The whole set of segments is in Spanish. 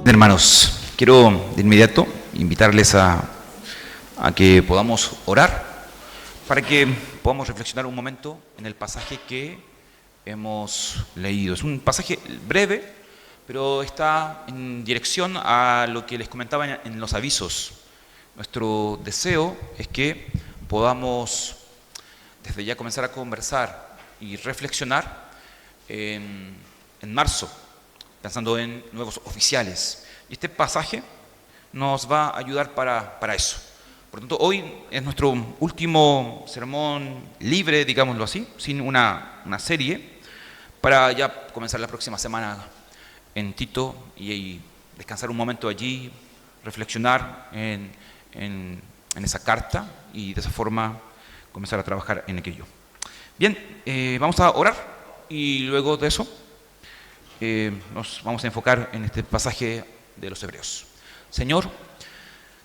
Hermanos, quiero de inmediato invitarles a que podamos orar para que podamos reflexionar un momento en el pasaje que hemos leído. Es un pasaje breve, pero está en dirección a lo que les comentaba en los avisos. Nuestro deseo es que podamos desde ya comenzar a conversar y reflexionar en marzo, pensando en nuevos oficiales. Y este pasaje nos va a ayudar para eso. Por lo tanto, hoy es nuestro último sermón libre, digámoslo así, sin una serie, para ya comenzar la próxima semana en Tito y descansar un momento allí, reflexionar en esa carta y de esa forma comenzar a trabajar en aquello. Bien, vamos a orar y luego de eso nos vamos a enfocar en este pasaje de los Hebreos. Señor,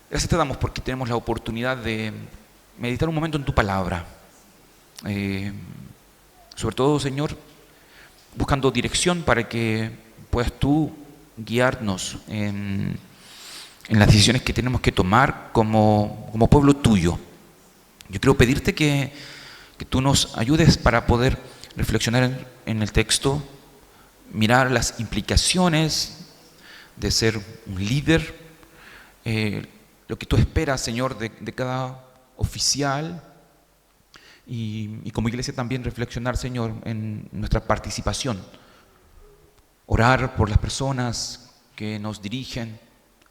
gracias te damos porque tenemos la oportunidad de meditar un momento en tu palabra. Sobre todo, Señor, buscando dirección para que puedas tú guiarnos en las decisiones que tenemos que tomar como pueblo tuyo. Yo quiero pedirte que tú nos ayudes para poder reflexionar en el texto, mirar las implicaciones de ser un líder, lo que tú esperas, Señor, de cada oficial y como iglesia también reflexionar, Señor, en nuestra participación. Orar por las personas que nos dirigen,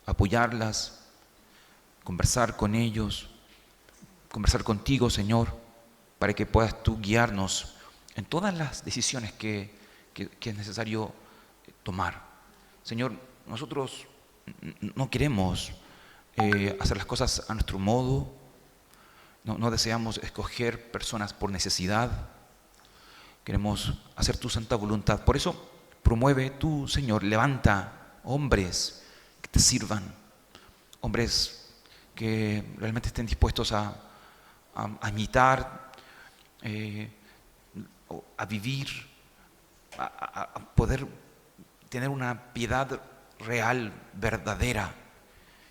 apoyarlas, conversar con ellos, conversar contigo, Señor, para que puedas tú guiarnos en todas las decisiones que es necesario tomar. Señor, nosotros no queremos hacer las cosas a nuestro modo, no deseamos escoger personas por necesidad, queremos hacer tu santa voluntad. Por eso promueve tú, Señor, levanta hombres que te sirvan, hombres que realmente estén dispuestos a imitar, a vivir, a poder tener una piedad real, verdadera,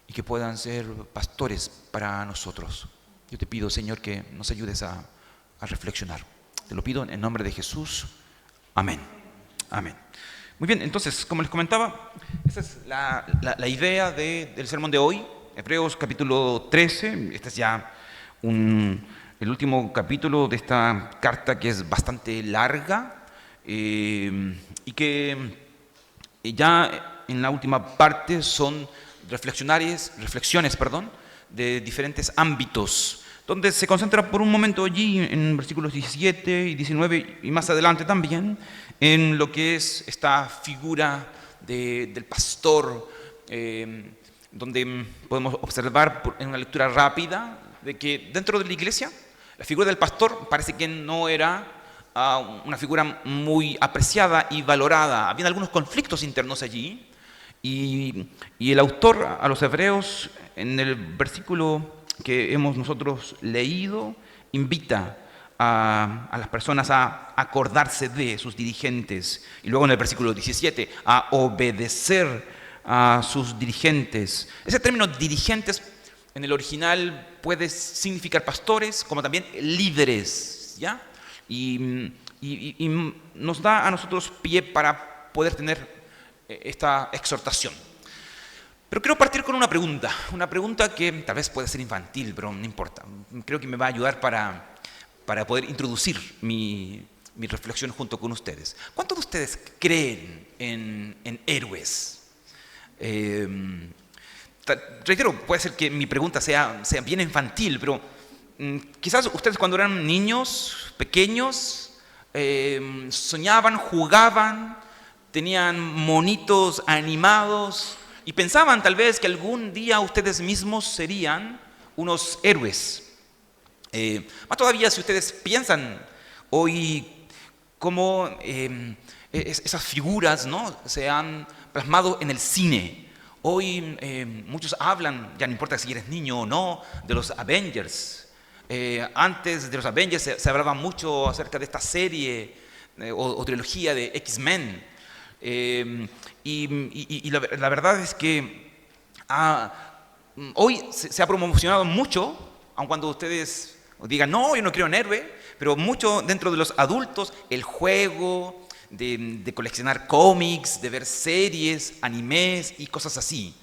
y que puedan ser pastores para nosotros. Yo te pido, Señor, que nos ayudes a reflexionar. Te lo pido en el nombre de Jesús. Amén. Amén. Muy bien, entonces, como les comentaba, esa es la idea del sermón de hoy, Hebreos capítulo 13. Este es ya el último capítulo de esta carta que es bastante larga y que ya en la última parte son reflexiones de diferentes ámbitos, donde se concentra por un momento allí en versículos 17 y 19 y más adelante también en lo que es esta figura del pastor, donde podemos observar en una lectura rápida de que dentro de la iglesia la figura del pastor parece que no era una figura muy apreciada y valorada. Habían algunos conflictos internos allí y el autor a los Hebreos en el versículo que hemos nosotros leído invita a las personas a acordarse de sus dirigentes y luego en el versículo 17 a obedecer a sus dirigentes. Ese término dirigentes en el original puede significar pastores como también líderes, ¿ya? Y nos da a nosotros pie para poder tener esta exhortación. Pero quiero partir con una pregunta que tal vez puede ser infantil, pero no importa. Creo que me va a ayudar para poder introducir mi reflexión junto con ustedes. ¿Cuántos de ustedes creen en héroes? Reitero, puede ser que mi pregunta sea bien infantil, pero quizás ustedes cuando eran niños, pequeños, soñaban, jugaban, tenían monitos animados y pensaban tal vez que algún día ustedes mismos serían unos héroes. Más todavía si ustedes piensan hoy cómo esas figuras, ¿no?, se han plasmado en el cine. Hoy muchos hablan, ya no importa si eres niño o no, de los Avengers. Antes de los Avengers se hablaba mucho acerca de esta serie o trilogía de X-Men. La verdad es que hoy se ha promocionado mucho, aun cuando ustedes digan, no, yo no creo en héroe, pero mucho dentro de los adultos, el juego, de coleccionar cómics, de ver series, animes y cosas así.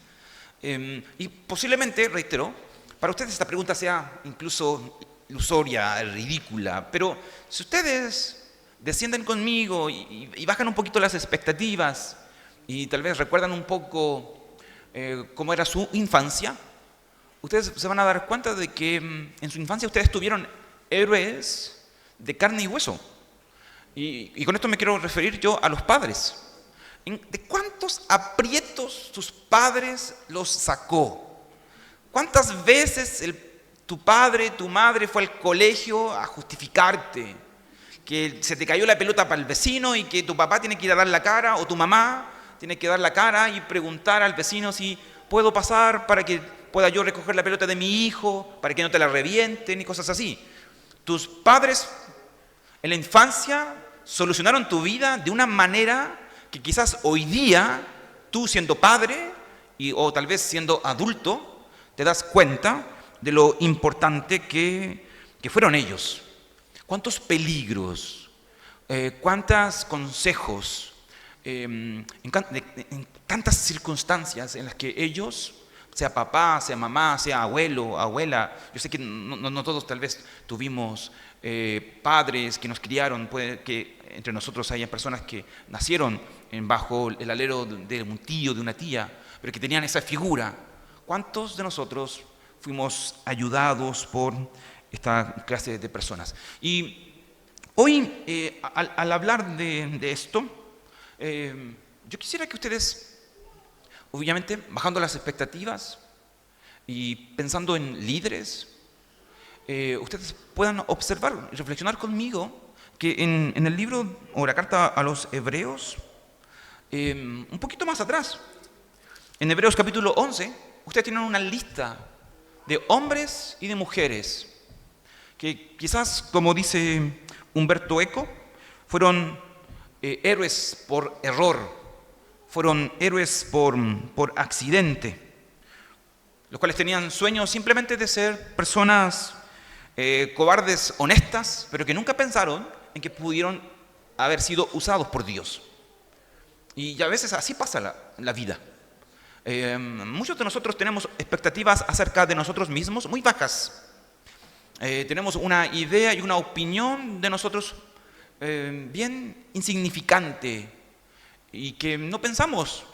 Y posiblemente, reitero, para ustedes esta pregunta sea incluso ilusoria, ridícula, pero si ustedes descienden conmigo y bajan un poquito las expectativas y tal vez recuerdan un poco cómo era su infancia, ustedes se van a dar cuenta de que en su infancia ustedes tuvieron héroes de carne y hueso. Y con esto me quiero referir yo a los padres. ¿De cuántos aprietos tus padres los sacó? ¿Cuántas veces tu padre, tu madre fue al colegio a justificarte? Que se te cayó la pelota para el vecino y que tu papá tiene que ir a dar la cara, o tu mamá tiene que dar la cara y preguntar al vecino si puedo pasar para que pueda yo recoger la pelota de mi hijo, para que no te la revienten y cosas así. Tus padres en la infancia solucionaron tu vida de una manera que quizás hoy día, tú siendo padre o tal vez siendo adulto, te das cuenta de lo importante que fueron ellos. Cuántos peligros, cuántos consejos, en tantas circunstancias en las que ellos, sea papá, sea mamá, sea abuelo, abuela, yo sé que no todos tal vez tuvimos padres que nos criaron, puede que entre nosotros haya personas que nacieron bajo el alero de un tío, de una tía, pero que tenían esa figura. ¿Cuántos de nosotros fuimos ayudados por esta clase de personas? Y hoy, al hablar de esto, yo quisiera que ustedes, obviamente, bajando las expectativas y pensando en líderes, ustedes puedan observar y reflexionar conmigo que en el libro o la carta a los Hebreos, un poquito más atrás, en Hebreos capítulo 11, ustedes tienen una lista de hombres y de mujeres que quizás, como dice Humberto Eco, fueron héroes por error, fueron héroes por accidente, los cuales tenían sueños simplemente de ser personas cobardes, honestas, pero que nunca pensaron en que pudieron haber sido usados por Dios. Y a veces así pasa la vida. Muchos de nosotros tenemos expectativas acerca de nosotros mismos muy bajas. Tenemos una idea y una opinión de nosotros bien insignificante y que no pensamos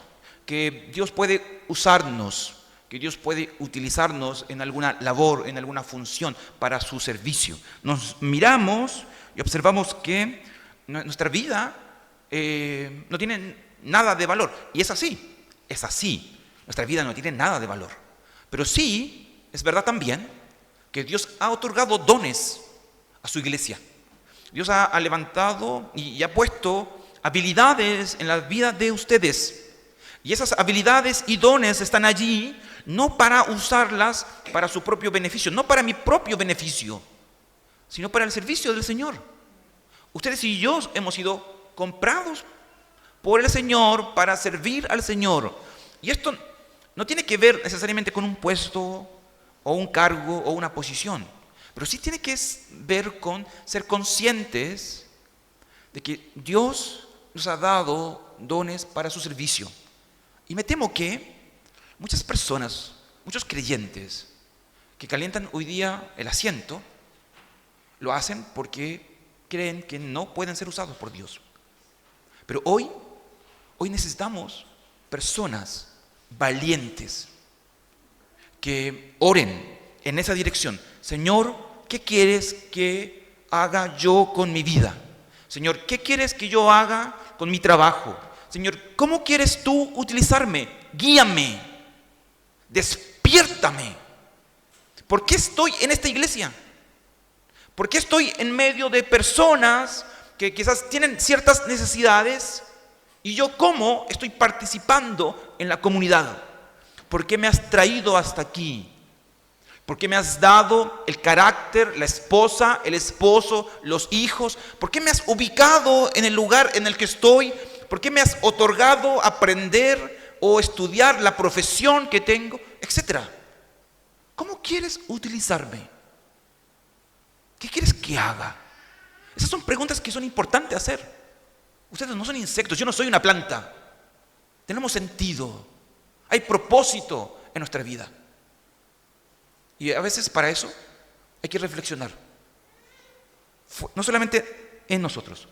que Dios puede usarnos, que Dios puede utilizarnos en alguna labor, en alguna función para su servicio. Nos miramos y observamos que nuestra vida no tiene nada de valor. Y es así, es así. Nuestra vida no tiene nada de valor. Pero sí, es verdad también que Dios ha otorgado dones a su iglesia. Dios ha levantado y ha puesto habilidades en la vida de ustedes. Y esas habilidades y dones están allí no para usarlas para su propio beneficio, no para mi propio beneficio, sino para el servicio del Señor. Ustedes y yo hemos sido comprados por el Señor para servir al Señor. Y esto no tiene que ver necesariamente con un puesto o un cargo o una posición, pero sí tiene que ver con ser conscientes de que Dios nos ha dado dones para su servicio. Y me temo que muchas personas, muchos creyentes que calientan hoy día el asiento, lo hacen porque creen que no pueden ser usados por Dios. Pero hoy necesitamos personas valientes que oren en esa dirección. Señor, ¿qué quieres que haga yo con mi vida? Señor, ¿qué quieres que yo haga con mi trabajo? Señor, ¿cómo quieres tú utilizarme? Guíame, despiértame. ¿Por qué estoy en esta iglesia? ¿Por qué estoy en medio de personas que quizás tienen ciertas necesidades y yo cómo estoy participando en la comunidad? ¿Por qué me has traído hasta aquí? ¿Por qué me has dado el carácter, la esposa, el esposo, los hijos? ¿Por qué me has ubicado en el lugar en el que estoy? ¿Por qué me has otorgado aprender o estudiar la profesión que tengo? Etcétera. ¿Cómo quieres utilizarme? ¿Qué quieres que haga? Esas son preguntas que son importantes hacer. Ustedes no son insectos, yo no soy una planta. Tenemos sentido, hay propósito en nuestra vida. Y a veces para eso hay que reflexionar. No solamente en nosotros,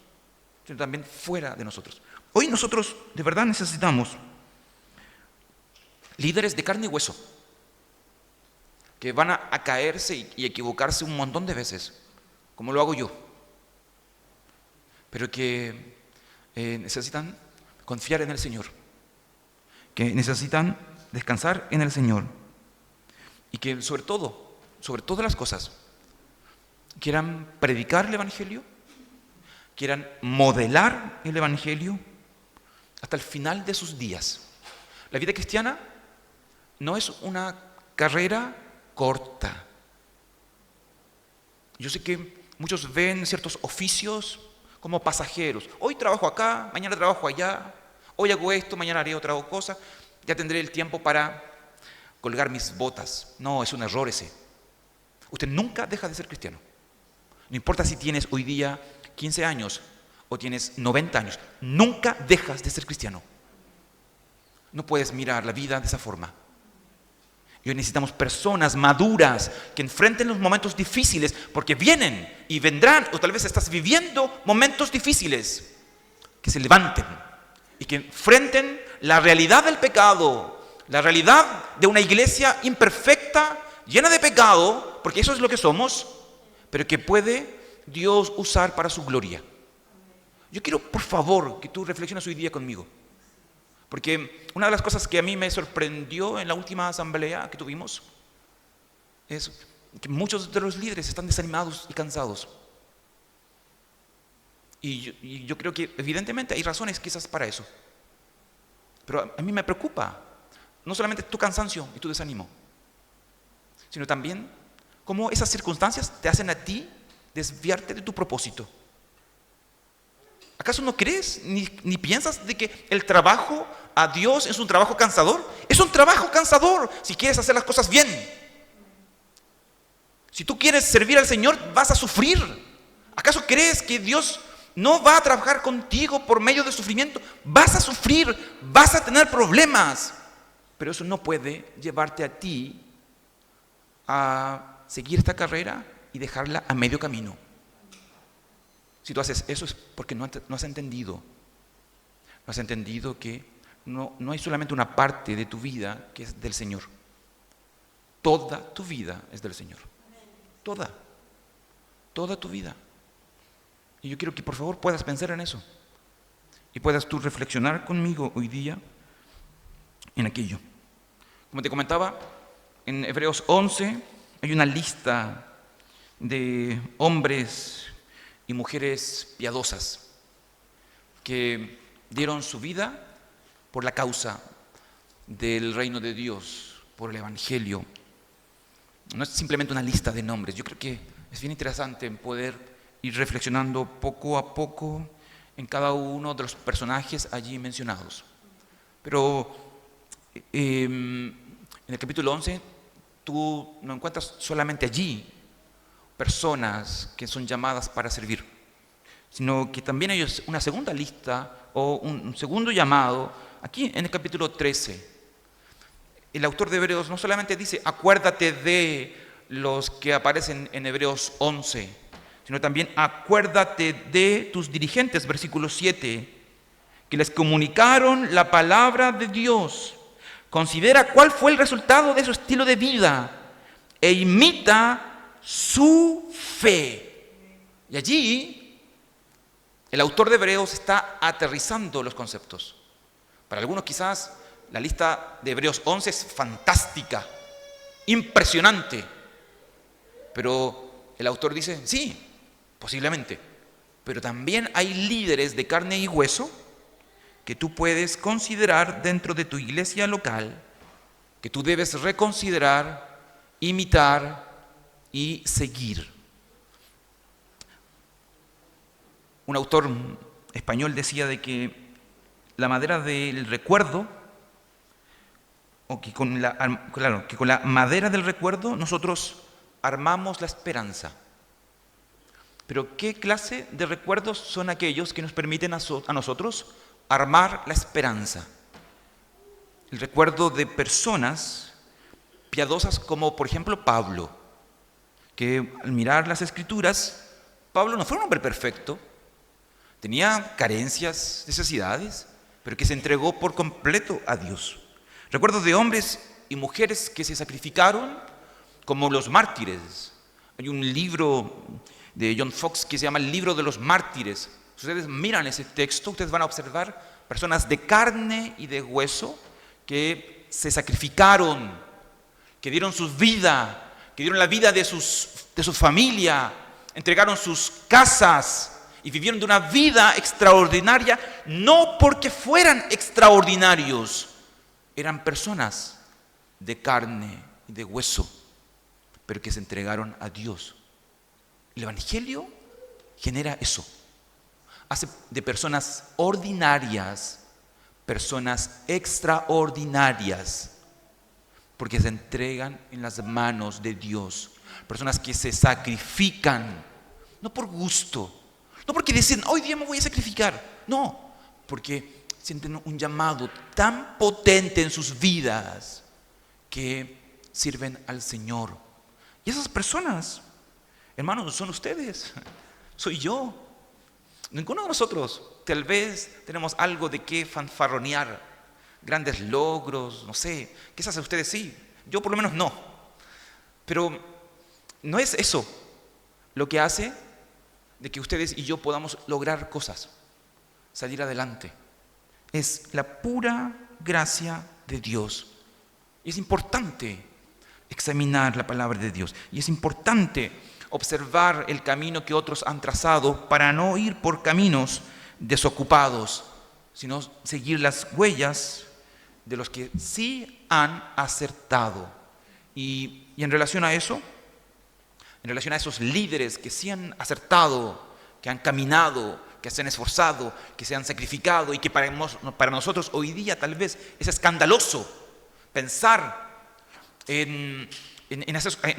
sino también fuera de nosotros. Hoy nosotros de verdad necesitamos líderes de carne y hueso, que van a caerse y equivocarse un montón de veces, como lo hago yo, pero que necesitan confiar en el Señor, que necesitan descansar en el Señor y que sobre todas las cosas, quieran predicar el Evangelio, quieran modelar el Evangelio hasta el final de sus días. La vida cristiana no es una carrera corta. Yo sé que muchos ven ciertos oficios como pasajeros. Hoy trabajo acá, mañana trabajo allá, hoy hago esto, mañana haré otra cosa, ya tendré el tiempo para colgar mis botas. No, es un error ese. Usted nunca deja de ser cristiano. No importa si tienes hoy día 15 años o tienes 90 años, nunca dejas de ser cristiano. No puedes mirar la vida de esa forma. Y hoy necesitamos personas maduras que enfrenten los momentos difíciles, porque vienen y vendrán, o tal vez estás viviendo momentos difíciles, que se levanten y que enfrenten la realidad del pecado, la realidad de una iglesia imperfecta, llena de pecado, porque eso es lo que somos, pero que puede Dios usar para su gloria. Yo quiero, por favor, que tú reflexiones hoy día conmigo. Porque una de las cosas que a mí me sorprendió en la última asamblea que tuvimos es que muchos de los líderes están desanimados y cansados. Y yo creo que evidentemente hay razones quizás para eso. Pero a mí me preocupa no solamente tu cansancio y tu desánimo, sino también cómo esas circunstancias te hacen a ti desviarte de tu propósito. ¿Acaso no crees ni piensas de que el trabajo a Dios es un trabajo cansador? Es un trabajo cansador si quieres hacer las cosas bien. Si tú quieres servir al Señor, vas a sufrir. ¿Acaso crees que Dios no va a trabajar contigo por medio de sufrimiento? Vas a sufrir, vas a tener problemas. Pero eso no puede llevarte a ti a seguir esta carrera y dejarla a medio camino. Si tú haces eso es porque no has entendido. No has entendido que no hay solamente una parte de tu vida que es del Señor. Toda tu vida es del Señor. Toda tu vida. Y yo quiero que por favor puedas pensar en eso. Y puedas tú reflexionar conmigo hoy día en aquello. Como te comentaba, en Hebreos 11 hay una lista de hombres y mujeres piadosas que dieron su vida por la causa del reino de Dios, por el Evangelio. No es simplemente una lista de nombres. Yo creo que es bien interesante poder ir reflexionando poco a poco en cada uno de los personajes allí mencionados. Pero en el capítulo 11 tú no encuentras solamente allí personas que son llamadas para servir, sino que también hay una segunda lista o un segundo llamado aquí en el capítulo 13. El autor de Hebreos no solamente dice acuérdate de los que aparecen en Hebreos 11, sino también acuérdate de tus dirigentes, versículo 7, que les comunicaron la palabra de Dios. Considera cuál fue el resultado de su estilo de vida e imita su fe. Y allí el autor de Hebreos está aterrizando los conceptos. Para algunos quizás la lista de Hebreos 11 es fantástica, impresionante, pero el autor dice, sí, posiblemente, pero también hay líderes de carne y hueso que tú puedes considerar dentro de tu iglesia local, que tú debes reconsiderar, imitar y seguir. Un autor español decía de que la madera del recuerdo, o que con la madera del recuerdo nosotros armamos la esperanza. Pero ¿qué clase de recuerdos son aquellos que nos permiten a nosotros armar la esperanza? El recuerdo de personas piadosas como, por ejemplo, Pablo, que al mirar las Escrituras, Pablo no fue un hombre perfecto, tenía carencias, necesidades, pero que se entregó por completo a Dios. Recuerdo de hombres y mujeres que se sacrificaron como los mártires. Hay un libro de John Fox que se llama El libro de los mártires. Si ustedes miran ese texto, ustedes van a observar personas de carne y de hueso que se sacrificaron, que dieron su vida, que dieron la vida de su familia, entregaron sus casas y vivieron de una vida extraordinaria, no porque fueran extraordinarios, eran personas de carne y de hueso, pero que se entregaron a Dios. El Evangelio genera eso. Hace de personas ordinarias personas extraordinarias, porque se entregan en las manos de Dios. Personas que se sacrifican, no por gusto, no porque dicen, hoy día me voy a sacrificar. No, porque sienten un llamado tan potente en sus vidas que sirven al Señor. Y esas personas, hermanos, son ustedes, soy yo. Ninguno de nosotros tal vez tenemos algo de qué fanfarronear, grandes logros, no sé, quizás a ustedes sí, yo por lo menos no. Pero no es eso lo que hace de que ustedes y yo podamos lograr cosas, salir adelante. Es la pura gracia de Dios. Y es importante examinar la palabra de Dios. Y es importante observar el camino que otros han trazado para no ir por caminos desocupados, sino seguir las huellas de los que sí han acertado. Y en relación a eso, en relación a esos líderes que sí han acertado, que han caminado, que se han esforzado, que se han sacrificado y que para nosotros hoy día tal vez es escandaloso pensar en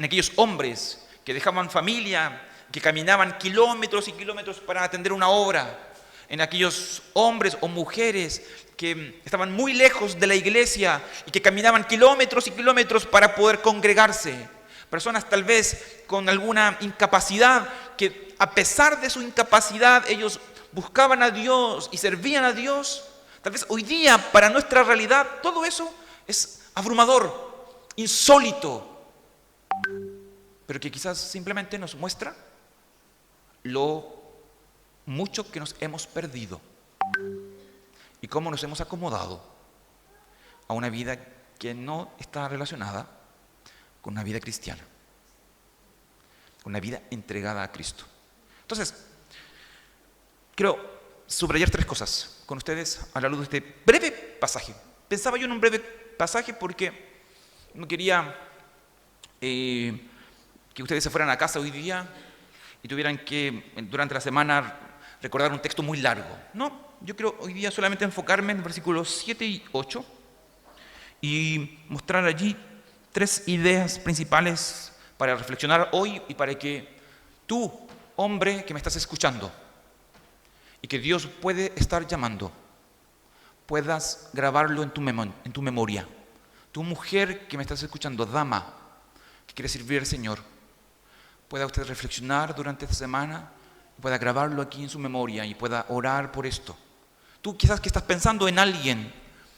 aquellos hombres que dejaban familia, que caminaban kilómetros y kilómetros para atender una obra, en aquellos hombres o mujeres que estaban muy lejos de la iglesia y que caminaban kilómetros y kilómetros para poder congregarse. Personas tal vez con alguna incapacidad que a pesar de su incapacidad ellos buscaban a Dios y servían a Dios. Tal vez hoy día para nuestra realidad todo eso es abrumador, insólito, pero que quizás simplemente nos muestra lo mucho que nos hemos perdido y cómo nos hemos acomodado a una vida que no está relacionada con una vida cristiana, con una vida entregada a Cristo. Entonces, quiero subrayar 3 cosas con ustedes a la luz de este breve pasaje. Pensaba yo en un breve pasaje porque no quería que ustedes se fueran a casa hoy día y tuvieran que durante la semana recordar un texto muy largo. No, yo quiero hoy día solamente enfocarme en versículos 7 y 8 y mostrar allí 3 ideas principales para reflexionar hoy y para que tú, hombre que me estás escuchando y que Dios puede estar llamando, puedas grabarlo en tu memoria. Tu mujer que me estás escuchando, dama, que quiere servir al Señor, pueda usted reflexionar durante esta semana, pueda grabarlo aquí en su memoria y pueda orar por esto. Tú quizás que estás pensando en alguien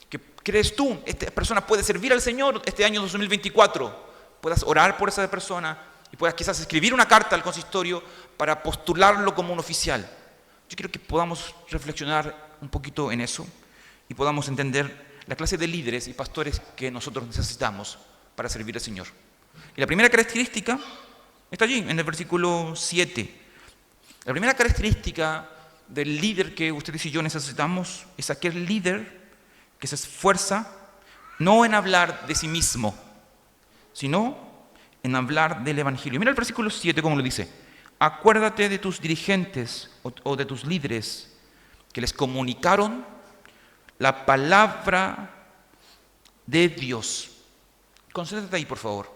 que crees tú, esta persona puede servir al Señor este año 2024, puedas orar por esa persona y puedas quizás escribir una carta al consistorio para postularlo como un oficial. Yo quiero que podamos reflexionar un poquito en eso y podamos entender la clase de líderes y pastores que nosotros necesitamos para servir al Señor. Y la primera característica está allí, en el versículo 7. La primera característica del líder que ustedes y yo necesitamos es aquel líder que se esfuerza no en hablar de sí mismo, sino en hablar del Evangelio. Mira el versículo 7 como lo dice. Acuérdate de tus dirigentes o de tus líderes que les comunicaron la palabra de Dios. Concéntrate ahí, por favor.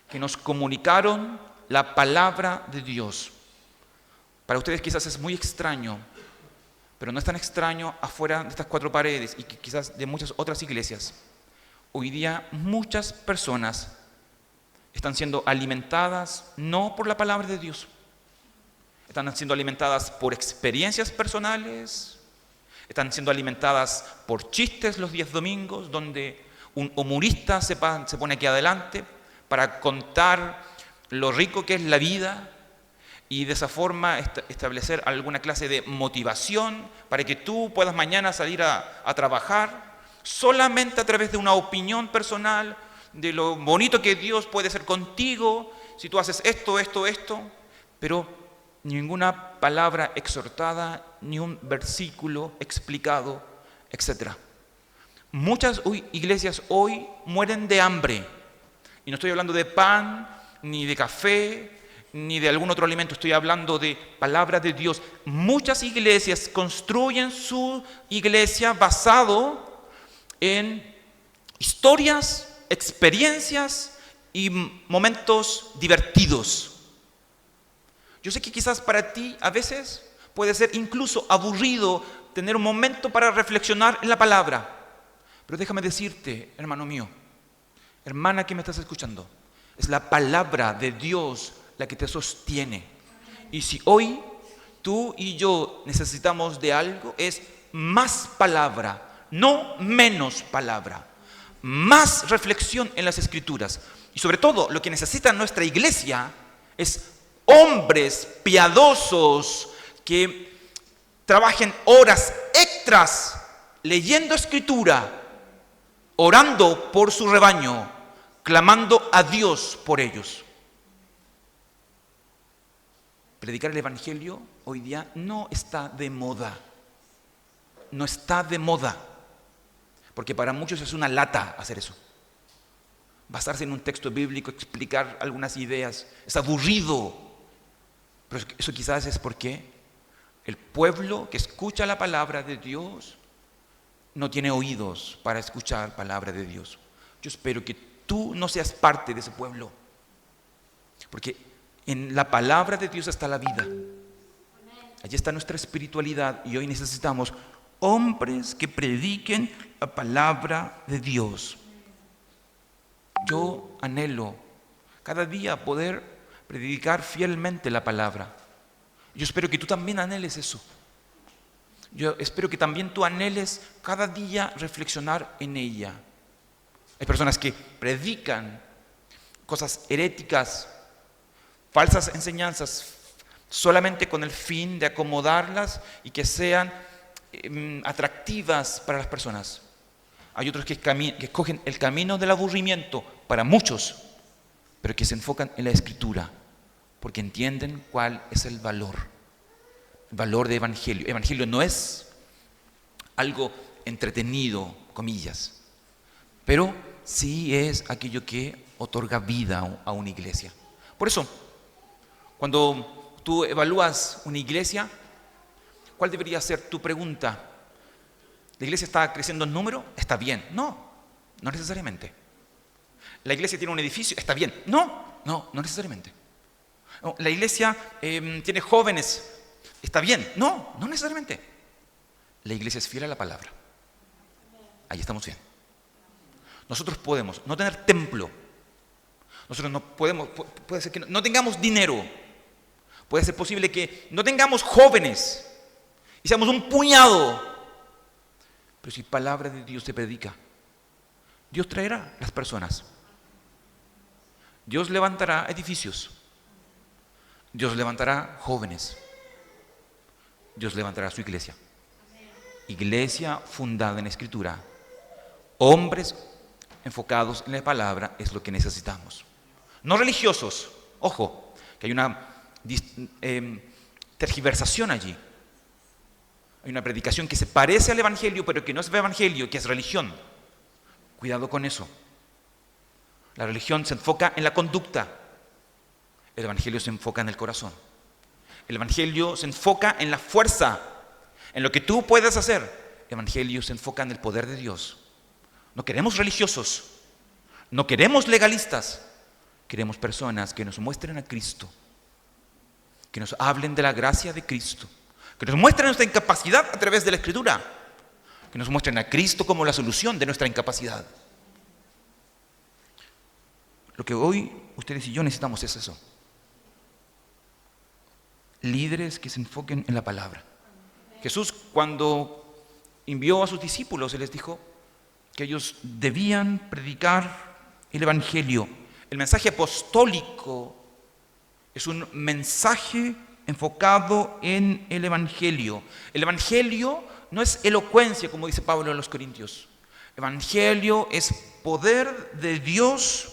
Que nos comunicaron la palabra de Dios. Para ustedes quizás es muy extraño, pero no es tan extraño afuera de estas cuatro paredes y quizás de muchas otras iglesias. Hoy día muchas personas están siendo alimentadas no por la palabra de Dios. Están siendo alimentadas por experiencias personales, están siendo alimentadas por chistes los días domingos, donde un humorista se pone aquí adelante para contar lo rico que es la vida y de esa forma establecer alguna clase de motivación para que tú puedas mañana salir a trabajar solamente a través de una opinión personal de lo bonito que Dios puede ser contigo si tú haces esto, pero ninguna palabra exhortada, ni un versículo explicado, etc. Muchas iglesias hoy mueren de hambre. Y no estoy hablando de pan, ni de café, ni de algún otro alimento. Estoy hablando de palabra de Dios. Muchas iglesias construyen su iglesia basado en historias, experiencias y momentos divertidos. Yo sé que quizás para ti a veces puede ser incluso aburrido tener un momento para reflexionar en la palabra. Pero déjame decirte, hermano mío, hermana que me estás escuchando, es la palabra de Dios la que te sostiene. Y si hoy tú y yo necesitamos de algo, es más palabra, no menos palabra. Más reflexión en las Escrituras. Y sobre todo, lo que necesita nuestra iglesia es hombres piadosos que trabajen horas extras leyendo Escritura, orando por su rebaño, clamando a Dios por ellos. Predicar el Evangelio hoy día no está de moda. No está de moda. Porque para muchos es una lata hacer eso. Basarse en un texto bíblico, explicar algunas ideas, es aburrido. Pero eso quizás es porque el pueblo que escucha la palabra de Dios no tiene oídos para escuchar palabra de Dios. Yo espero que tú no seas parte de ese pueblo. Porque en la palabra de Dios está la vida. Allí está nuestra espiritualidad y hoy necesitamos hombres que prediquen la palabra de Dios. Yo anhelo cada día poder predicar fielmente la palabra. Yo espero que tú también anheles eso. Yo espero que también tú anheles cada día reflexionar en ella. Hay personas que predican cosas heréticas, falsas enseñanzas, solamente con el fin de acomodarlas y que sean atractivas para las personas. Hay otros que escogen el camino del aburrimiento para muchos, pero que se enfocan en la Escritura, porque entienden cuál es el valor de Evangelio. Evangelio no es algo entretenido, comillas, pero sí es aquello que otorga vida a una iglesia. Por eso, cuando tú evalúas una iglesia, ¿cuál debería ser tu pregunta? ¿La iglesia está creciendo en número? ¿Está bien? No necesariamente. ¿La iglesia tiene un edificio? ¿Está bien? No necesariamente. ¿La iglesia tiene jóvenes? ¿Está bien? No necesariamente. La iglesia es fiel a la palabra. Ahí estamos bien. Nosotros podemos no tener templo. Nosotros no podemos, puede ser que no tengamos dinero. Puede ser posible que no tengamos jóvenes y seamos un puñado. Pero si palabra de Dios se predica, Dios traerá las personas. Dios levantará edificios. Dios levantará jóvenes. Dios levantará su iglesia. Iglesia fundada en la Escritura. Hombres enfocados en la palabra es lo que necesitamos. No religiosos. Ojo, que hay una tergiversación allí. Hay una predicación que se parece al Evangelio, pero que no es Evangelio, que es religión. Cuidado con eso. La religión se enfoca en la conducta. El Evangelio se enfoca en el corazón. El Evangelio se enfoca en la fuerza, en lo que tú puedes hacer. evangelio se enfoca en el poder de Dios. No queremos religiosos, no queremos legalistas, queremos personas que nos muestren a Cristo, que nos hablen de la gracia de Cristo, que nos muestren nuestra incapacidad a través de la Escritura, que nos muestren a Cristo como la solución de nuestra incapacidad. Lo que hoy ustedes y yo necesitamos es eso. Líderes que se enfoquen en la palabra. Jesús, cuando envió a sus discípulos, Él les dijo que ellos debían predicar el evangelio. El mensaje apostólico es un mensaje enfocado en el evangelio. El evangelio no es elocuencia, como dice Pablo a los Corintios. Evangelio es poder de Dios.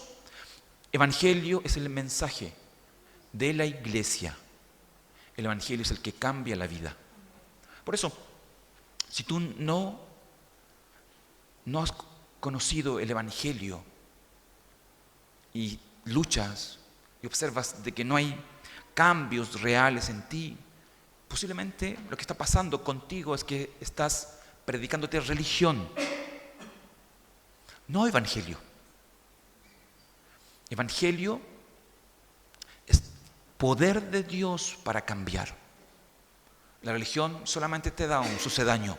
Evangelio es el mensaje de la iglesia. El evangelio es el que cambia la vida. Por eso, si tú no has conocido el evangelio y luchas y observas de que no hay cambios reales en ti, posiblemente lo que está pasando contigo es que estás predicándote religión, no evangelio. Evangelio es poder de Dios para cambiar. La religión solamente te da un sucedáneo,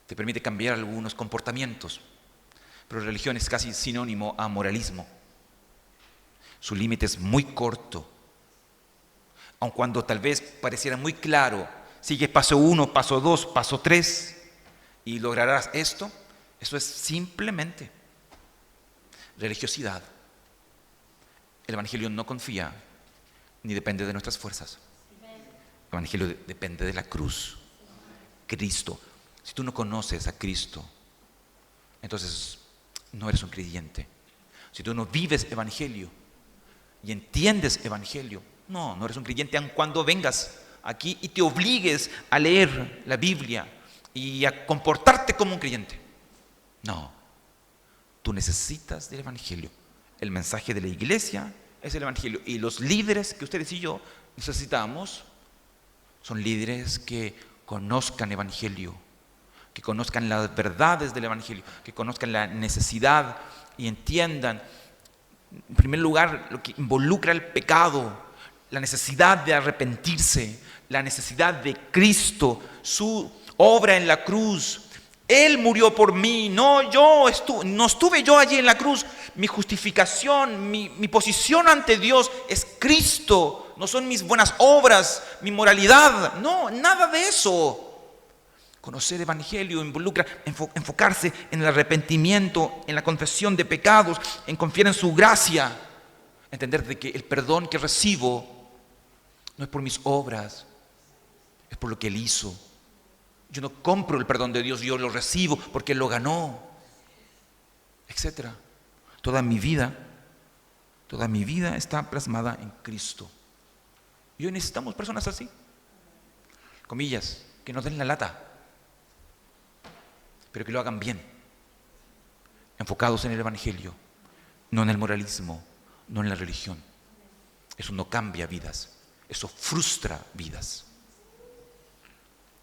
te permite cambiar algunos comportamientos, pero la religión es casi sinónimo a moralismo. Su límite es muy corto, aun cuando tal vez pareciera muy claro, sigue paso 1, paso 2, paso 3 y lograrás esto. Eso es simplemente religiosidad. El evangelio no confía ni depende de nuestras fuerzas. El evangelio depende de la cruz. Cristo. Si tú no conoces a Cristo, entonces no eres un creyente. Si tú no vives evangelio y entiendes evangelio, no eres un creyente, aun cuando vengas aquí y te obligues a leer la Biblia y a comportarte como un creyente. No, tú necesitas del evangelio. El mensaje de la iglesia es el evangelio, y los líderes que ustedes y yo necesitamos son líderes que conozcan evangelio, que conozcan las verdades del evangelio, que conozcan la necesidad y entiendan, en primer lugar, lo que involucra el pecado, la necesidad de arrepentirse, la necesidad de Cristo, su obra en la cruz. Él murió por mí, no estuve yo allí en la cruz. Mi justificación, mi posición ante Dios es Cristo, no son mis buenas obras, mi moralidad, no, nada de eso. Conocer evangelio involucra enfocarse en el arrepentimiento, en la confesión de pecados, en confiar en su gracia, entender de que el perdón que recibo no es por mis obras, es por lo que Él hizo. Yo no compro el perdón de Dios, yo lo recibo porque Él lo ganó, etc. Toda mi vida está plasmada en Cristo. Y hoy necesitamos personas así, comillas, que nos den la lata, pero que lo hagan bien, enfocados en el evangelio, no en el moralismo, no en la religión. Eso no cambia vidas, eso frustra vidas.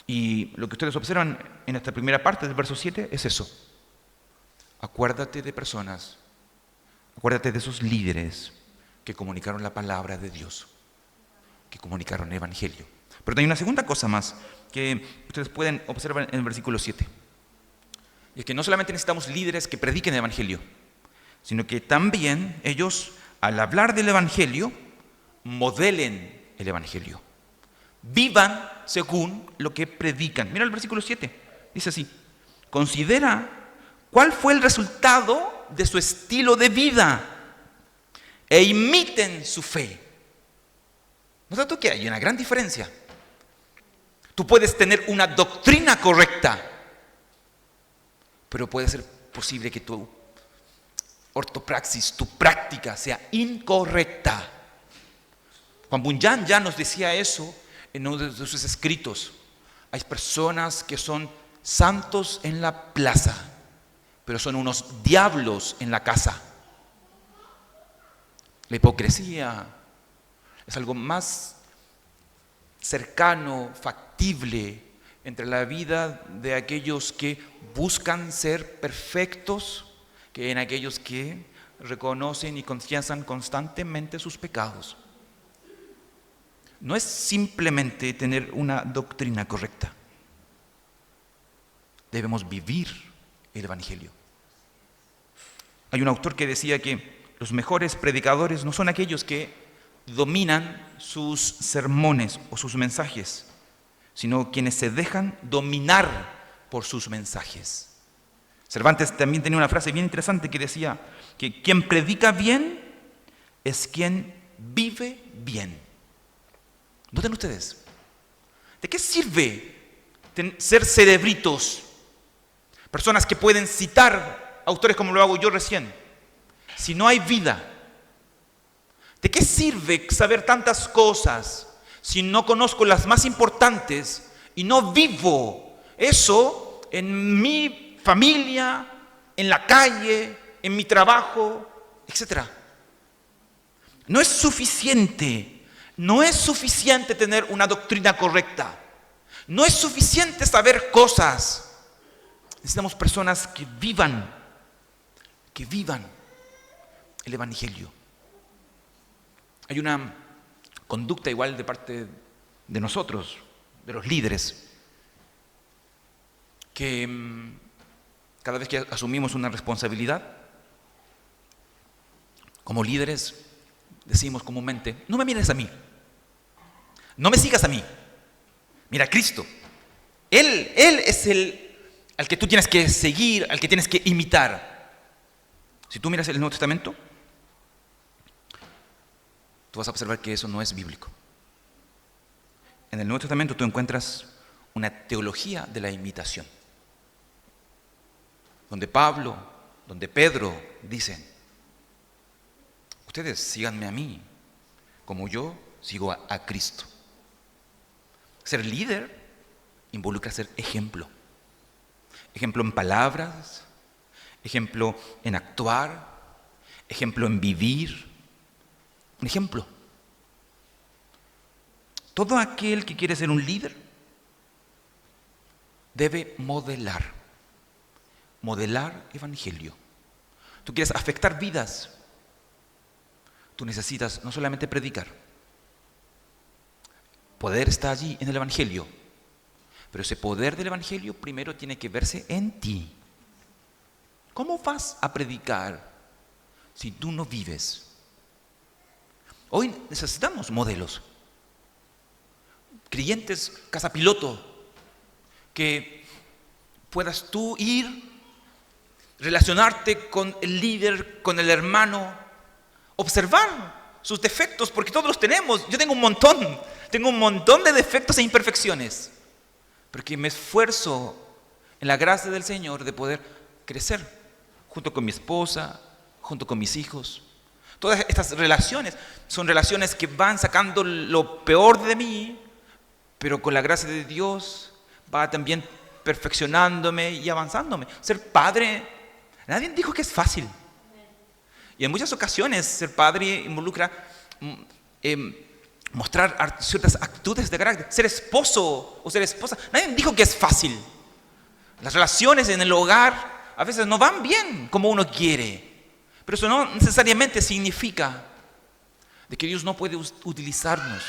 Y lo que ustedes observan en esta primera parte del verso 7 es eso. Acuérdate de personas, acuérdate de esos líderes que comunicaron la palabra de Dios, que comunicaron el evangelio. Pero hay una segunda cosa más que ustedes pueden observar en el versículo 7. Y es que no solamente necesitamos líderes que prediquen el evangelio, sino que también ellos, al hablar del evangelio, modelen el evangelio. Vivan según lo que predican. Mira el versículo 7, dice así: considera cuál fue el resultado de su estilo de vida e imiten su fe. ¿Notas tú que hay una gran diferencia? Tú puedes tener una doctrina correcta, pero puede ser posible que tu ortopraxis, tu práctica sea incorrecta. Juan Bunyan ya nos decía eso en uno de sus escritos. Hay personas que son santos en la plaza, pero son unos diablos en la casa. La hipocresía es algo más cercano, factible entre la vida de aquellos que buscan ser perfectos que en aquellos que reconocen y confiesan constantemente sus pecados. No es simplemente tener una doctrina correcta. Debemos vivir el Evangelio. Hay un autor que decía que los mejores predicadores no son aquellos que dominan sus sermones o sus mensajes, sino quienes se dejan dominar por sus mensajes. Cervantes también tenía una frase bien interesante que decía que quien predica bien es quien vive bien. Noten ustedes, ¿de qué sirve ser cerebritos? Personas que pueden citar autores como lo hago yo recién, si no hay vida. ¿De qué sirve saber tantas cosas si no conozco las más importantes y no vivo eso en mi familia, en la calle, en mi trabajo, etcétera? No es suficiente tener una doctrina correcta. No es suficiente saber cosas. Necesitamos personas que vivan el Evangelio. Hay una conducta igual de parte de nosotros, de los líderes, que cada vez que asumimos una responsabilidad, como líderes, decimos comúnmente: no me mires a mí, no me sigas a mí, mira a Cristo. Él es al que tú tienes que seguir, al que tienes que imitar. Si tú miras el Nuevo Testamento, tú vas a observar que eso no es bíblico. En el Nuevo Testamento tú encuentras una teología de la imitación, donde Pablo, donde Pedro dicen: ustedes síganme a mí, como yo sigo a Cristo. Ser líder involucra ser ejemplo. Ejemplo en palabras, ejemplo en actuar, ejemplo en vivir. Un ejemplo. Todo aquel que quiere ser un líder debe modelar evangelio. Tú quieres afectar vidas, tú necesitas no solamente predicar. Poder está allí en el evangelio, pero ese poder del evangelio primero tiene que verse en ti. ¿Cómo vas a predicar si tú no vives? Hoy necesitamos modelos, creyentes cazapiloto, que puedas tú ir, relacionarte con el líder, con el hermano, observar sus defectos, porque todos los tenemos. Yo tengo un montón de defectos e imperfecciones, porque me esfuerzo en la gracia del Señor de poder crecer junto con mi esposa, junto con mis hijos. Todas estas relaciones son relaciones que van sacando lo peor de mí, pero con la gracia de Dios va también perfeccionándome y avanzándome. Ser padre, nadie dijo que es fácil. Y en muchas ocasiones ser padre involucra mostrar ciertas actitudes de carácter. Ser esposo o ser esposa, nadie dijo que es fácil. Las relaciones en el hogar a veces no van bien como uno quiere. Pero eso no necesariamente significa de que Dios no puede utilizarnos.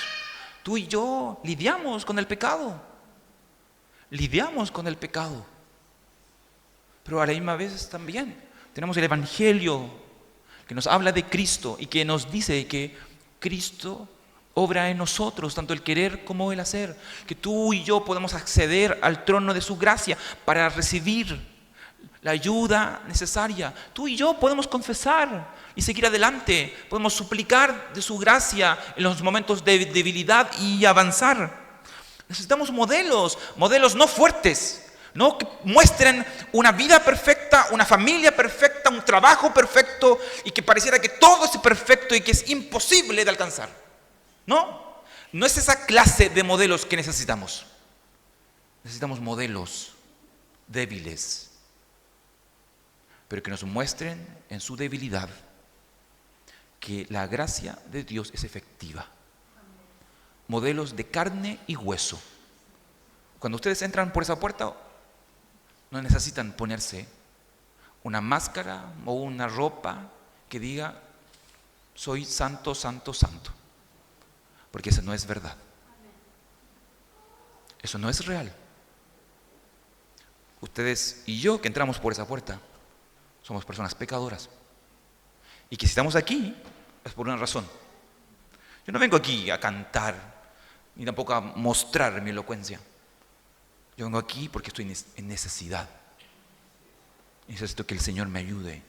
Tú y yo lidiamos con el pecado. Pero a la misma vez también tenemos el Evangelio que nos habla de Cristo y que nos dice que Cristo obra en nosotros, tanto el querer como el hacer. Que tú y yo podemos acceder al trono de su gracia para recibir la ayuda necesaria. Tú y yo podemos confesar y seguir adelante. Podemos suplicar de su gracia en los momentos de debilidad y avanzar. Necesitamos modelos no fuertes, no que muestren una vida perfecta, una familia perfecta, un trabajo perfecto y que pareciera que todo es perfecto y que es imposible de alcanzar. No es esa clase de modelos que necesitamos. Necesitamos modelos débiles, pero que nos muestren en su debilidad que la gracia de Dios es efectiva. Modelos de carne y hueso, Cuando ustedes entran por esa puerta, no necesitan ponerse una máscara o una ropa que diga, soy santo, santo, santo. Porque eso no es verdad. Eso no es real. Ustedes y yo que entramos por esa puerta, somos personas pecadoras. Y que si estamos aquí, es por una razón. Yo no vengo aquí a cantar, ni tampoco a mostrar mi elocuencia. Yo vengo aquí porque estoy en necesidad. Necesito que el Señor me ayude.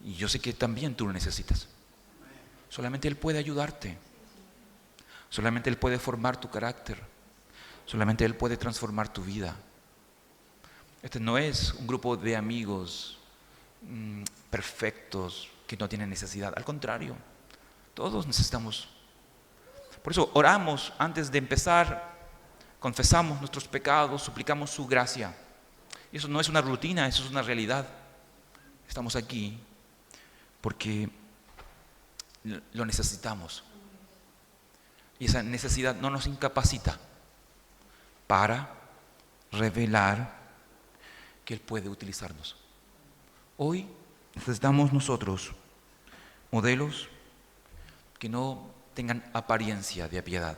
Y yo sé que también tú lo necesitas. Solamente Él puede ayudarte. Solamente Él puede formar tu carácter. Solamente Él puede transformar tu vida. Este no es un grupo de amigos perfectos que no tienen necesidad. Al contrario, todos necesitamos. Por eso oramos antes de empezar, confesamos nuestros pecados, suplicamos su gracia. Y eso no es una rutina, eso es una realidad. Estamos aquí porque lo necesitamos. Y esa necesidad no nos incapacita para revelar que Él puede utilizarnos. Hoy necesitamos nosotros modelos que no tengan apariencia de piedad,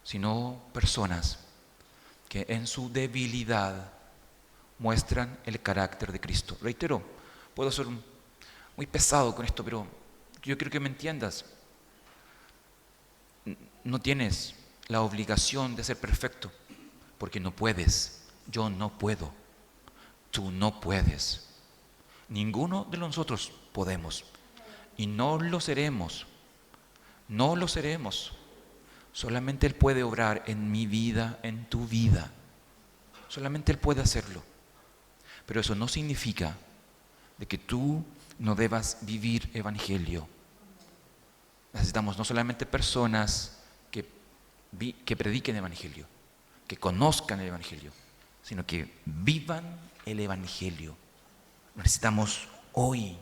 sino personas que en su debilidad muestran el carácter de Cristo. Reitero, puedo ser muy pesado con esto, pero yo quiero que me entiendas. No tienes la obligación de ser perfecto, porque no puedes. Yo no puedo. Tú no puedes. Ninguno de nosotros podemos. Y no lo seremos. No lo seremos. Solamente Él puede obrar en mi vida, en tu vida. Solamente Él puede hacerlo. Pero eso no significa de que tú no debas vivir evangelio. Necesitamos no solamente personas que prediquen evangelio, que conozcan el evangelio, sino que vivan el evangelio. Necesitamos hoy,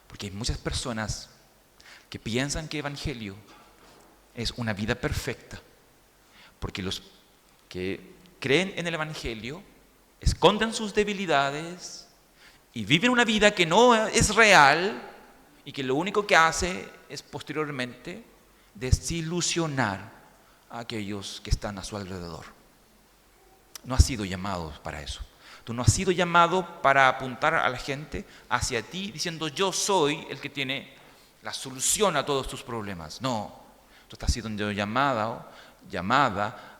porque hay muchas personas que piensan que evangelio es una vida perfecta, porque los que creen en el evangelio esconden sus debilidades y viven una vida que no es real y que lo único que hace es posteriormente desilusionar a aquellos que están a su alrededor. No has sido llamado para eso. Tú no has sido llamado para apuntar a la gente hacia ti diciendo yo soy el que tiene la solución a todos tus problemas. No, tú estás siendo llamada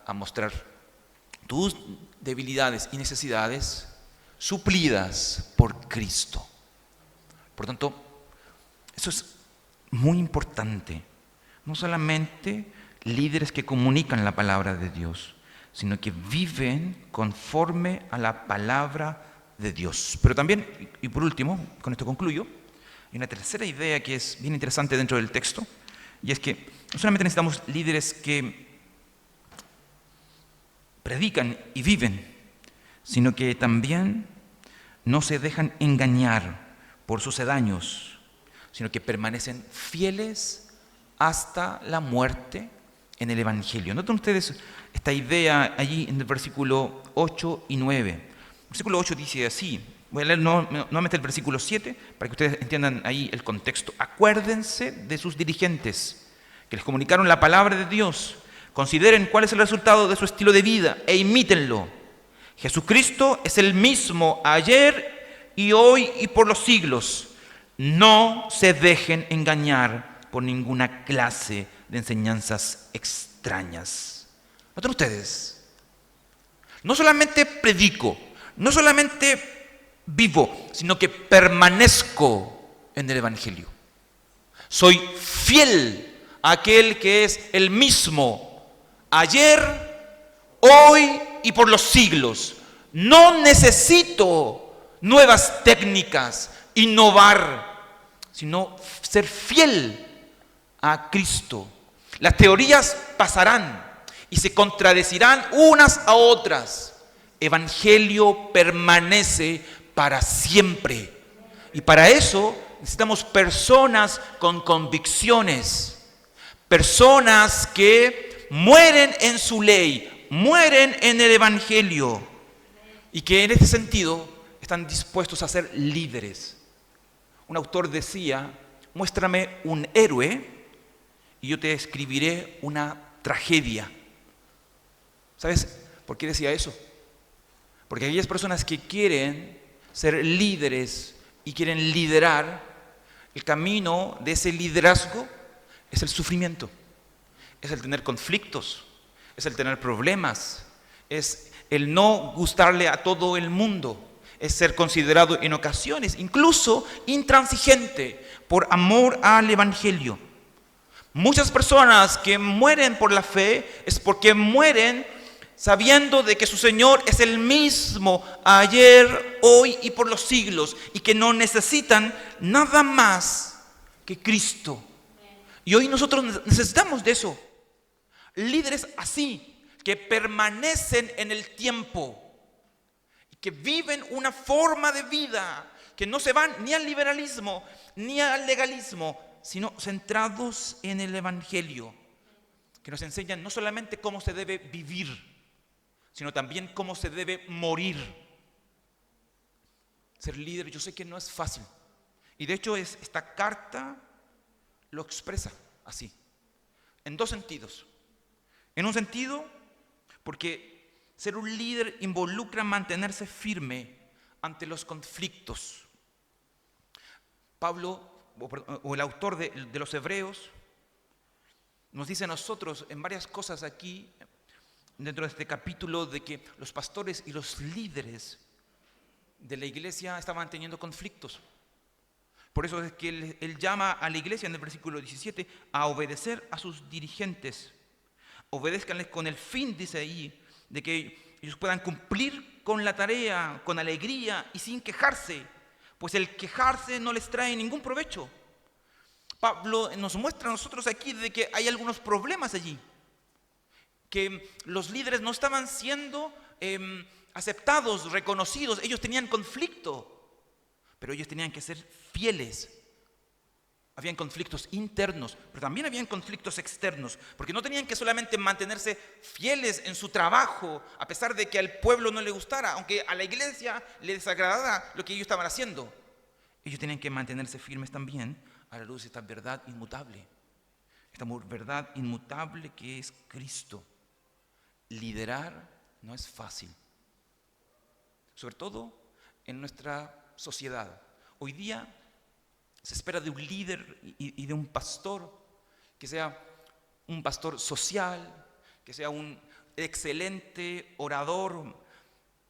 a mostrar tus debilidades y necesidades suplidas por Cristo. Por tanto, eso es muy importante. No solamente líderes que comunican la palabra de Dios, sino que viven conforme a la palabra de Dios. Pero también, y por último, con esto concluyo, hay una tercera idea que es bien interesante dentro del texto, y es que no solamente necesitamos líderes que predican y viven, sino que también no se dejan engañar por sucedáneos, sino que permanecen fieles hasta la muerte en el Evangelio. Noten ustedes esta idea allí en el versículo 8 y 9. El versículo 8 dice así, voy a leer nuevamente el versículo 7 para que ustedes entiendan ahí el contexto. Acuérdense de sus dirigentes que les comunicaron la palabra de Dios. Consideren cuál es el resultado de su estilo de vida e imítenlo. Jesucristo es el mismo ayer y hoy y por los siglos. No se dejen engañar por ninguna clase de enseñanzas extrañas. ¿Notan ustedes? No solamente predico, no solamente vivo, sino que permanezco en el Evangelio. Soy fiel a aquel que es el mismo ayer, hoy y por los siglos. No necesito nuevas técnicas, innovar, sino ser fiel a Cristo. Las teorías pasarán y se contradecirán unas a otras. Evangelio permanece para siempre. Y para eso necesitamos personas con convicciones, personas que mueren en su ley, mueren en el Evangelio y que en este sentido están dispuestos a ser líderes. Un autor decía: muéstrame un héroe y yo te escribiré una tragedia. ¿Sabes por qué decía eso? Porque aquellas personas que quieren ser líderes y quieren liderar, el camino de ese liderazgo es el sufrimiento, es el tener conflictos, es el tener problemas, es el no gustarle a todo el mundo, es ser considerado en ocasiones incluso intransigente por amor al Evangelio. Muchas personas que mueren por la fe es porque mueren sabiendo de que su Señor es el mismo ayer, hoy y por los siglos, y que no necesitan nada más que Cristo. Y hoy nosotros necesitamos de eso. Líderes así, que permanecen en el tiempo, que viven una forma de vida, que no se van ni al liberalismo ni al legalismo, sino centrados en el Evangelio, que nos enseñan no solamente cómo se debe vivir, sino también cómo se debe morir. Ser líder, yo sé que no es fácil, y de hecho esta carta lo expresa así, en dos sentidos. En un sentido, porque ser un líder involucra mantenerse firme ante los conflictos. Pablo, o el autor de los Hebreos, nos dice a nosotros en varias cosas aquí, dentro de este capítulo, de que los pastores y los líderes de la iglesia estaban teniendo conflictos. Por eso es que él llama a la iglesia en el versículo 17 a obedecer a sus dirigentes. Obedézcanles con el fin, dice ahí, de que ellos puedan cumplir con la tarea, con alegría y sin quejarse, pues el quejarse no les trae ningún provecho. Pablo nos muestra a nosotros aquí de que hay algunos problemas allí, que los líderes no estaban siendo aceptados, reconocidos, ellos tenían conflicto, pero ellos tenían que ser fieles. Habían conflictos internos, pero también habían conflictos externos, porque no tenían que solamente mantenerse fieles en su trabajo, a pesar de que al pueblo no le gustara, aunque a la iglesia le desagradara lo que ellos estaban haciendo. Ellos tenían que mantenerse firmes también a la luz de esta verdad inmutable, esta verdad inmutable que es Cristo. Liderar no es fácil, sobre todo en nuestra sociedad. Hoy día se espera de un líder y de un pastor que sea un pastor social, que sea un excelente orador,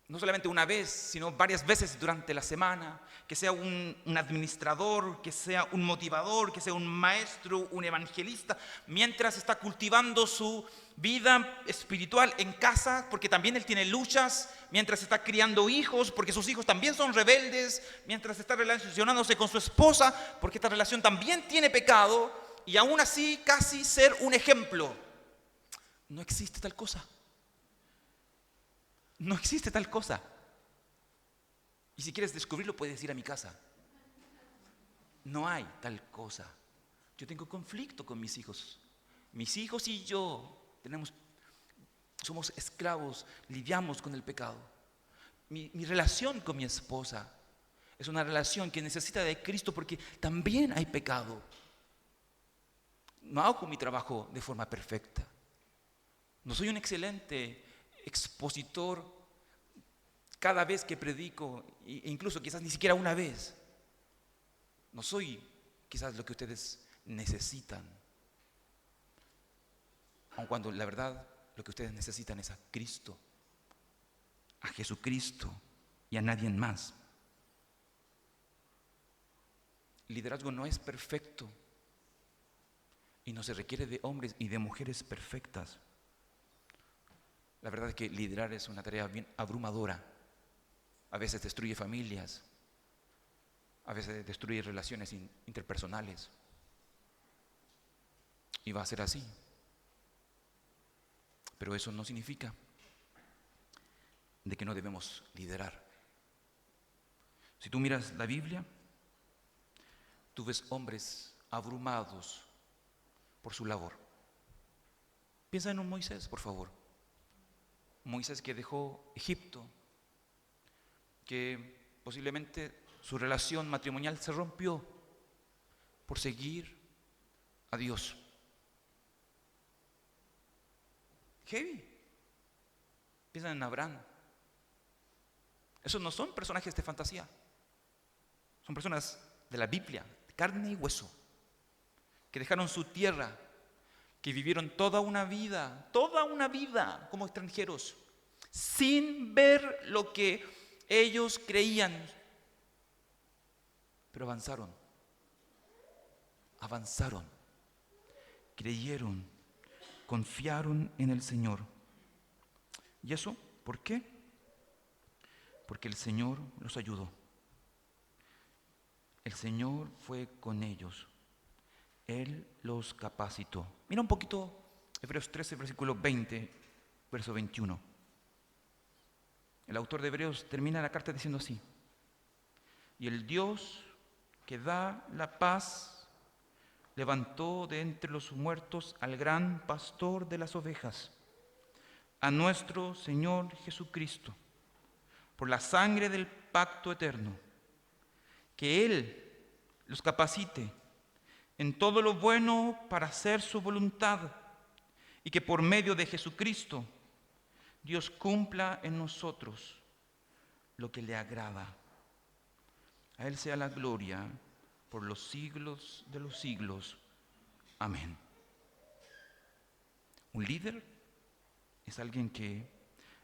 no solamente una vez, sino varias veces durante la semana, que sea un administrador, que sea un motivador, que sea un maestro, un evangelista, mientras está cultivando su vida espiritual en casa, porque también él tiene luchas, mientras está criando hijos, porque sus hijos también son rebeldes, mientras está relacionándose con su esposa, porque esta relación también tiene pecado, y aún así casi ser un ejemplo. No existe tal cosa. No existe tal cosa. Y si quieres descubrirlo, puedes ir a mi casa. No hay tal cosa. Yo tengo conflicto con mis hijos. Mis hijos y yo somos esclavos, lidiamos con el pecado. Mi relación con mi esposa es una relación que necesita de Cristo porque también hay pecado. No hago mi trabajo de forma perfecta. No soy un excelente expositor cada vez que predico, e incluso quizás ni siquiera una vez. No soy quizás lo que ustedes necesitan, aun cuando la verdad lo que ustedes necesitan es a Cristo, a Jesucristo y a nadie más. El liderazgo no es perfecto y no se requiere de hombres y de mujeres perfectas. La verdad es que liderar es una tarea bien abrumadora. A veces destruye familias, a veces destruye relaciones interpersonales. Y va a ser así. Pero eso no significa de que no debemos liderar. Si tú miras la Biblia, tú ves hombres abrumados por su labor. Piensa en un Moisés, por favor. Moisés que dejó Egipto, que posiblemente su relación matrimonial se rompió por seguir a Dios. Heavy. Piensan en Abraham. Esos no son personajes de fantasía. Son personas de la Biblia, de carne y hueso, que dejaron su tierra, que vivieron toda una vida como extranjeros, sin ver lo que ellos creían. Pero avanzaron, creyeron, confiaron en el Señor. ¿Y eso por qué? Porque el Señor los ayudó. El Señor fue con ellos. Él los capacitó. Mira un poquito Hebreos 13, versículo 20, verso 21. El autor de Hebreos termina la carta diciendo así: y el Dios que da la paz levantó de entre los muertos al gran pastor de las ovejas, a nuestro Señor Jesucristo, por la sangre del pacto eterno, que Él los capacite en todo lo bueno para hacer su voluntad, y que por medio de Jesucristo Dios cumpla en nosotros lo que le agrada. A Él sea la gloria por los siglos de los siglos. Amén. Un líder es alguien que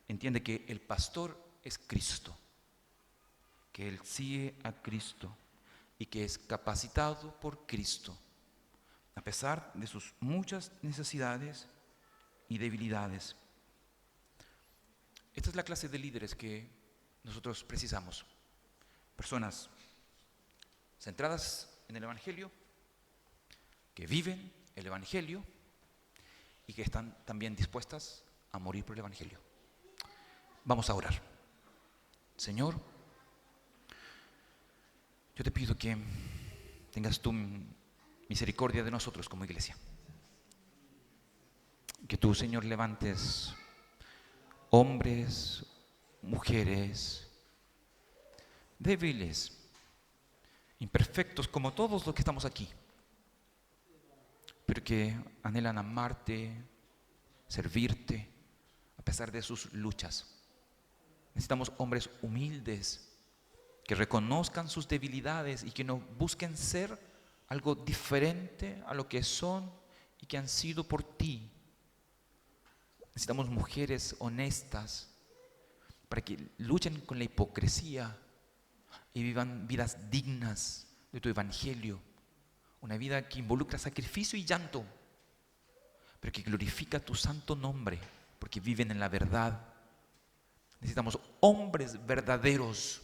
entiende que el pastor es Cristo, que él sigue a Cristo y que es capacitado por Cristo, a pesar de sus muchas necesidades y debilidades. Esta es la clase de líderes que nosotros precisamos. Personas centradas en el Evangelio, que viven el Evangelio y que están también dispuestas a morir por el Evangelio. Vamos a orar. Señor, yo te pido que tengas tu misericordia de nosotros como iglesia. Que tú, Señor, levantes hombres, mujeres, débiles, imperfectos como todos los que estamos aquí, pero que anhelan amarte, servirte, a pesar de sus luchas. Necesitamos hombres humildes, que reconozcan sus debilidades y que no busquen ser algo diferente a lo que son y que han sido por ti. Necesitamos mujeres honestas para que luchen con la hipocresía y vivan vidas dignas de tu evangelio. Una vida que involucra sacrificio y llanto, pero que glorifica tu santo nombre, porque viven en la verdad. Necesitamos hombres verdaderos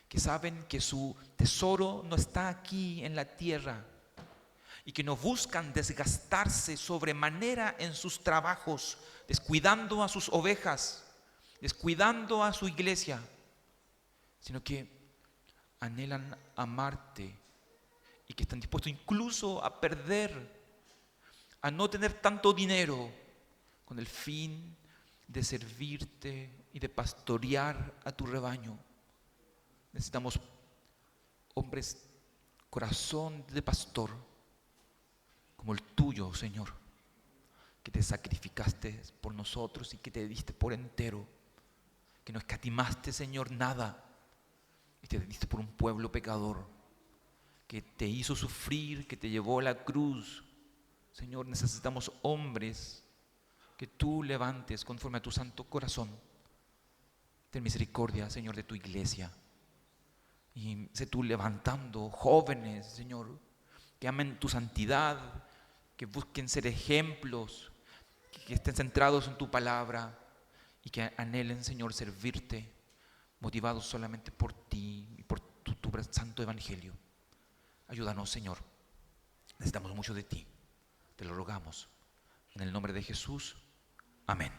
que saben que su tesoro no está aquí en la tierra y que no buscan desgastarse sobremanera en sus trabajos, descuidando a sus ovejas, descuidando a su iglesia, sino que anhelan amarte y que están dispuestos incluso a perder, a no tener tanto dinero, con el fin de servirte y de pastorear a tu rebaño. Necesitamos hombres, corazón de pastor, como el tuyo, Señor, que te sacrificaste por nosotros y que te diste por entero, que no escatimaste, Señor, nada, y te diste por un pueblo pecador, que te hizo sufrir, que te llevó a la cruz. Señor, necesitamos hombres que tú levantes conforme a tu santo corazón. Ten misericordia, Señor, de tu iglesia. Y sé tú levantando jóvenes, Señor, que amen tu santidad, que busquen ser ejemplos, que estén centrados en tu palabra y que anhelen, Señor, servirte, motivados solamente por ti y por tu santo evangelio. Ayúdanos, Señor. Necesitamos mucho de ti. Te lo rogamos. En el nombre de Jesús. Amén.